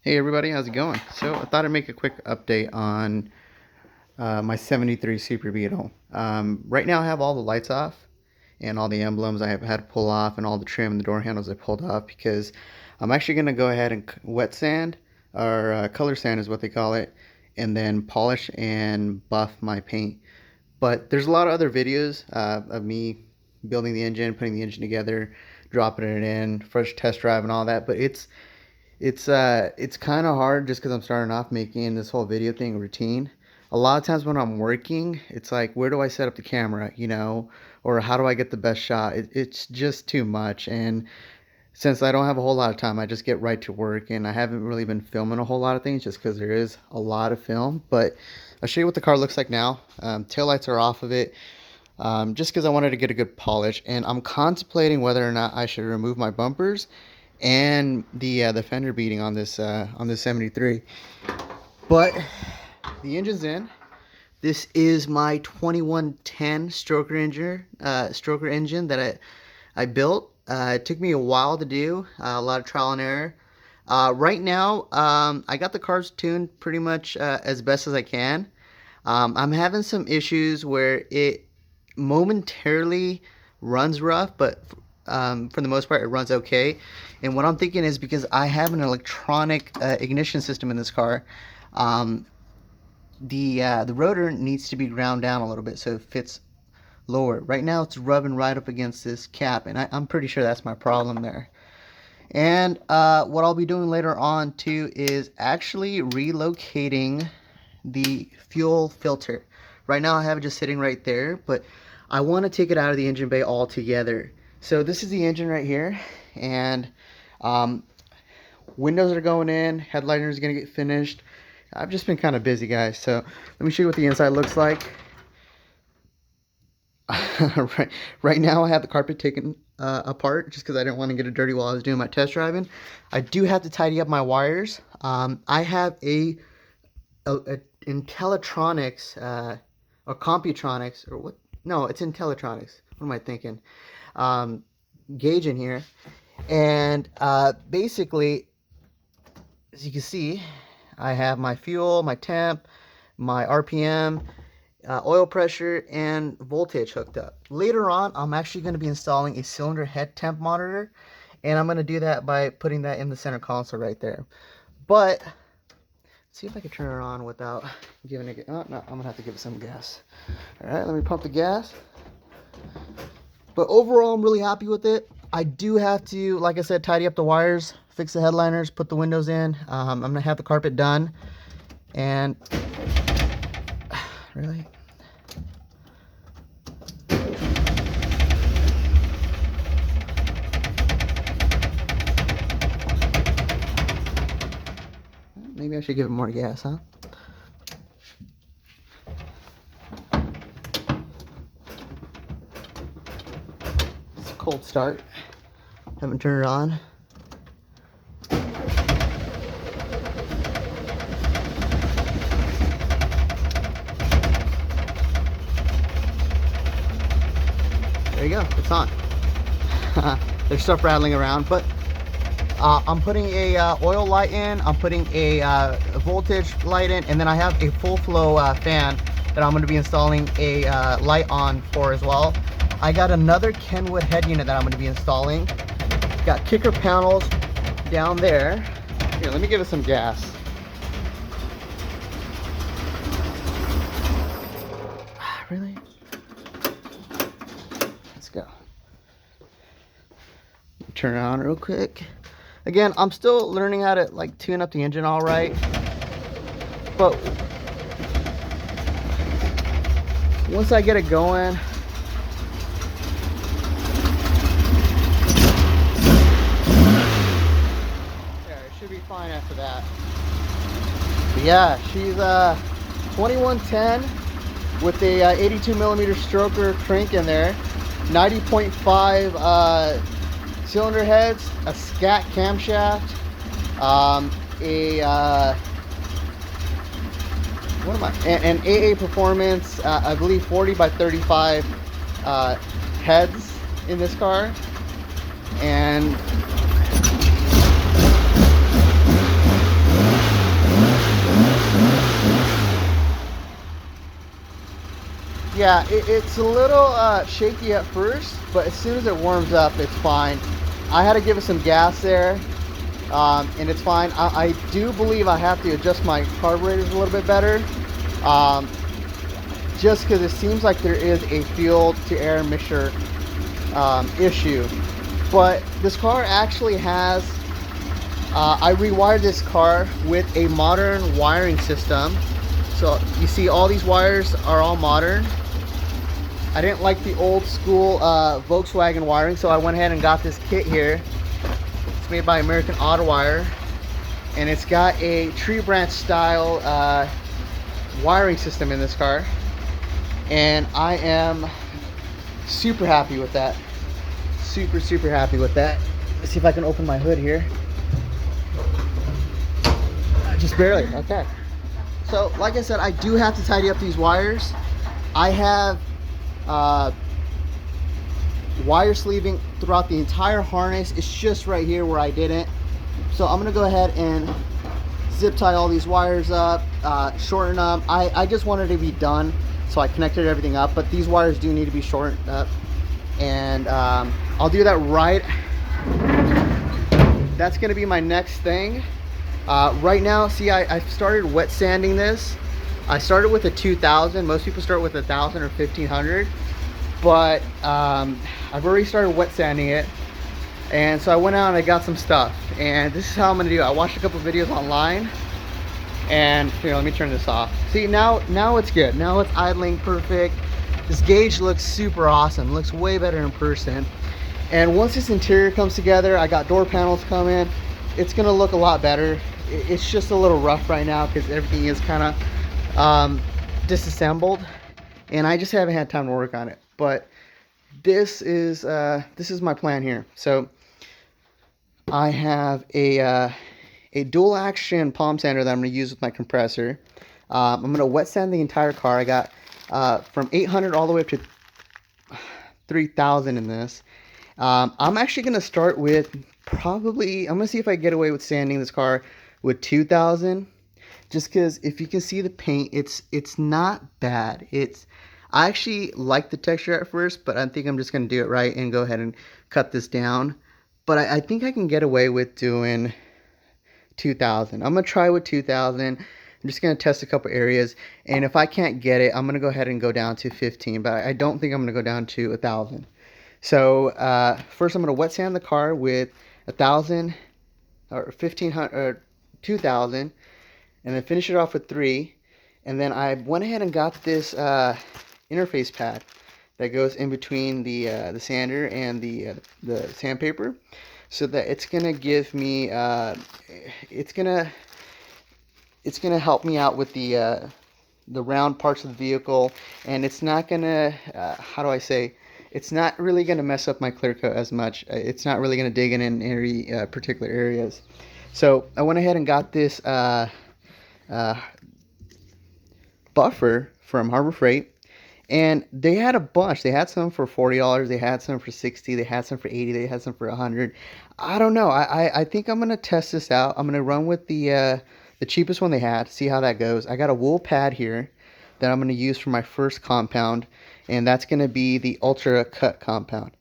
Hey everybody, how's it going? So I thought I'd make a quick update on my 73 Super Beetle. Right now I have all the lights off and all the emblems I have had to pull off and all the trim and the door handles I pulled off because I'm actually going to go ahead and wet sand, or color sand is what they call it, and then polish and buff my paint. But there's a lot of other videos of me building the engine, putting the engine together, dropping it in, first test drive and all that, but it's kind of hard just because I'm starting off making this whole video thing routine. A lot of times when I'm working, it's like, where do I set up the camera, or how do I get the best shot? It's just too much. And since I don't have a whole lot of time, I just get right to work. And I haven't really been filming a whole lot of things just because there is a lot of film. But I'll show you what the car looks like now. Taillights are off of it. Just because I wanted to get a good polish. And I'm contemplating whether or not I should remove my bumpers and the fender beating on this 73. But the engine's in. This is my 2110 stroker engine that I built. It took me a while to do, a lot of trial and error. Right now, I got the carbs tuned pretty much as best as I can. I'm having some issues where it momentarily runs rough, but for the most part, it runs okay. And what I'm thinking is because I have an electronic ignition system in this car, the rotor needs to be ground down a little bit so it fits lower. Right now, it's rubbing right up against this cap, and I'm pretty sure that's my problem there. And what I'll be doing later on too is actually relocating the fuel filter. Right now, I have it just sitting right there, but I want to take it out of the engine bay altogether. So this is the engine right here, and windows are going in, headliner is going to get finished. I've just been kind of busy, guys, so let me show you what the inside looks like. Right now I have the carpet taken apart just because I didn't want to get it dirty while I was doing my test driving. I do have to tidy up my wires. I have a Intellitronics or Computronics, or what? No, it's Intellitronics. What am I thinking? Gauge in here, and basically, as you can see, I have my fuel, my temp, my RPM, oil pressure, and voltage hooked up. Later on, I'm actually going to be installing a cylinder head temp monitor, and I'm going to do that by putting that in the center console right there. But let's see if I can turn it on without giving it. Oh no, I'm gonna have to give it some gas. All right, let me pump the gas. But overall, I'm really happy with it. I do have to, like I said, tidy up the wires, fix the headliners, put the windows in. I'm going to have the carpet done. And, really? Maybe I should give it more gas, huh? Cold start. Haven't turned it on. There you go. It's on. There's stuff rattling around, but I'm putting a oil light in. I'm putting a voltage light in, and then I have a full flow fan that I'm going to be installing a light on for as well. I got another Kenwood head unit that I'm going to be installing. Got kicker panels down there. Here, let me give it some gas. Really? Let's go. Turn it on real quick. Again, I'm still learning how to tune up the engine all right. But once I get it going, should be fine after that. But yeah, she's 2110 with a 82 millimeter stroker crank in there, 90.5 cylinder heads, a scat camshaft, an AA Performance, I believe 40 by 35 heads in this car, and Yeah, it's a little shaky at first, but as soon as it warms up, it's fine. I had to give it some gas there, and it's fine. I do believe I have to adjust my carburetors a little bit better, um, just because it seems like there is a fuel to air mixture issue. But this car actually has, I rewired this car with a modern wiring system. So you see all these wires are all modern. I didn't like the old school Volkswagen wiring, so I went ahead and got this kit here. It's made by American Auto Wire, and it's got a tree branch style wiring system in this car, and I am super happy with that. Super happy with that. Let's see if I can open my hood here. Just barely. Okay. So like I said, I do have to tidy up these wires. I have wire sleeving throughout the entire harness. It's just right here where I didn't. So I'm gonna go ahead and zip tie all these wires up, shorten them. I just wanted to be done, so I connected everything up, but these wires do need to be shortened up, and I'll do that right. That's gonna be my next thing. Right now, see, I've started wet sanding this. I started with a 2000. Most people start with 1000 or 1500, but I've already started wet sanding it. And so I went out and I got some stuff, and this is how I'm gonna do it. I watched a couple videos online, and here, let me turn this off. See, now it's good. Now it's idling perfect. This gauge looks super awesome. It looks way better in person. And once this interior comes together, I got door panels coming. It's gonna look a lot better. It's just a little rough right now because everything is kind of disassembled, and I just haven't had time to work on it. But this is my plan here. So I have a dual action palm sander that I'm going to use with my compressor. I'm going to wet sand the entire car. I got from 800 all the way up to 3000 in this. I'm actually going to start with I'm going to see if I get away with sanding this car with 2000, just because if you can see the paint, it's not bad. I actually like the texture at first, but I think I'm just going to do it right and go ahead and cut this down. But I think I can get away with doing 2000. I'm going to try with 2000. I'm just going to test a couple areas, and if I can't get it, I'm going to go ahead and go down to 15, but I don't think I'm going to go down to 1000. So first I'm going to wet sand the car with 1000 or 1500 or 2000, and then finish it off with 3. And then I went ahead and got this interface pad that goes in between the sander and the sandpaper, so that it's gonna give me it's gonna help me out with the round parts of the vehicle, and it's not gonna how do I say, it's not really gonna mess up my clear coat as much. It's not really gonna dig in any particular areas. So I went ahead and got this buffer from Harbor Freight, and they had a bunch. They had some for $40, they had some for $60, they had some for $80, they had some for $100. I don't know. I think I'm gonna test this out. I'm gonna run with the cheapest one they had, see how that goes. I got a wool pad here that I'm gonna use for my first compound, and that's gonna be the Ultra Cut compound.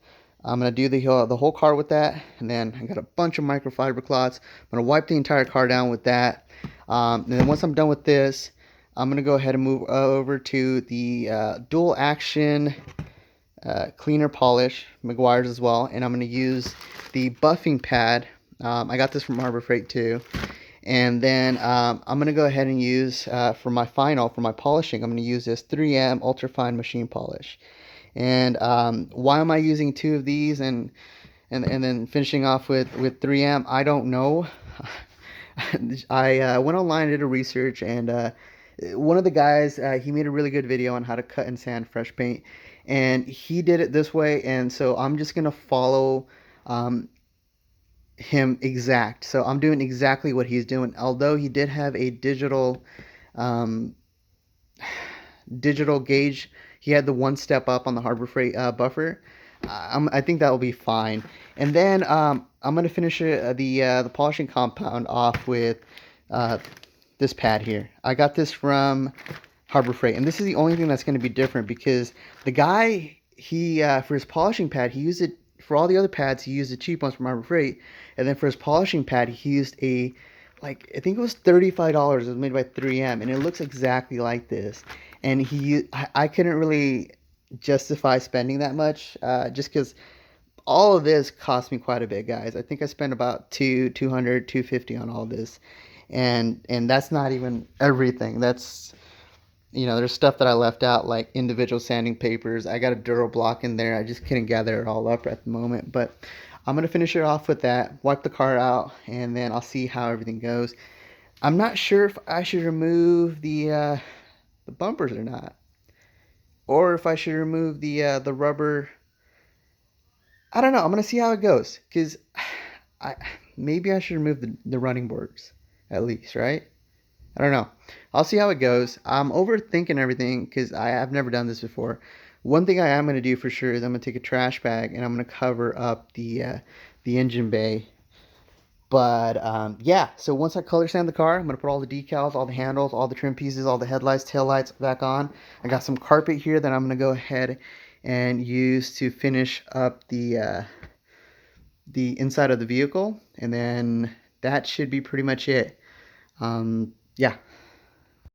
I'm gonna do the whole car with that, and then I got a bunch of microfiber cloths. I'm gonna wipe the entire car down with that. And then once I'm done with this, I'm going to go ahead and move over to the dual action cleaner polish, Meguiar's as well, and I'm going to use the buffing pad. I got this from Harbor Freight too. And then I'm going to go ahead and use, for my polishing, I'm going to use this 3M Ultra Fine Machine Polish. And why am I using 2 of these and then finishing off with 3M? I don't know. I went online and did a research, and one of the guys, he made a really good video on how to cut and sand fresh paint, and he did it this way, and so I'm just gonna follow him exact. So I'm doing exactly what he's doing, although he did have a digital gauge. He had the one step up on the Harbor Freight buffer. I think that will be fine. And then I'm gonna finish the polishing compound off with this pad here. I got this from Harbor Freight. And this is the only thing that's going to be different because the guy, he for his polishing pad, he used it for all the other pads. He used the cheap ones from Harbor Freight, and then for his polishing pad, he used a like I think it was $35. It was made by 3M, and it looks exactly like this. And I couldn't really justify spending that much just because all of this cost me quite a bit, guys. I think I spent about 250 on all this, and that's not even everything. That's there's stuff that I left out, like individual sanding papers. I got a Duro block in there. I just couldn't gather it all up at the moment. But I'm going to finish it off with that, wipe the car out, and then I'll see how everything goes. I'm not sure if I should remove the bumpers or not. Or if I should remove the rubber. I don't know. I'm going to see how it goes. Because I maybe I should remove the running boards at least, right? I don't know. I'll see how it goes. I'm overthinking everything because I have never done this before. One thing I am going to do for sure is I'm going to take a trash bag and I'm going to cover up the engine bay. But yeah, so once I color sand the car, I'm going to put all the decals, all the handles, all the trim pieces, all the headlights, tail lights back on. I got some carpet here that I'm going to go ahead and use to finish up the inside of the vehicle. And then that should be pretty much it. Yeah,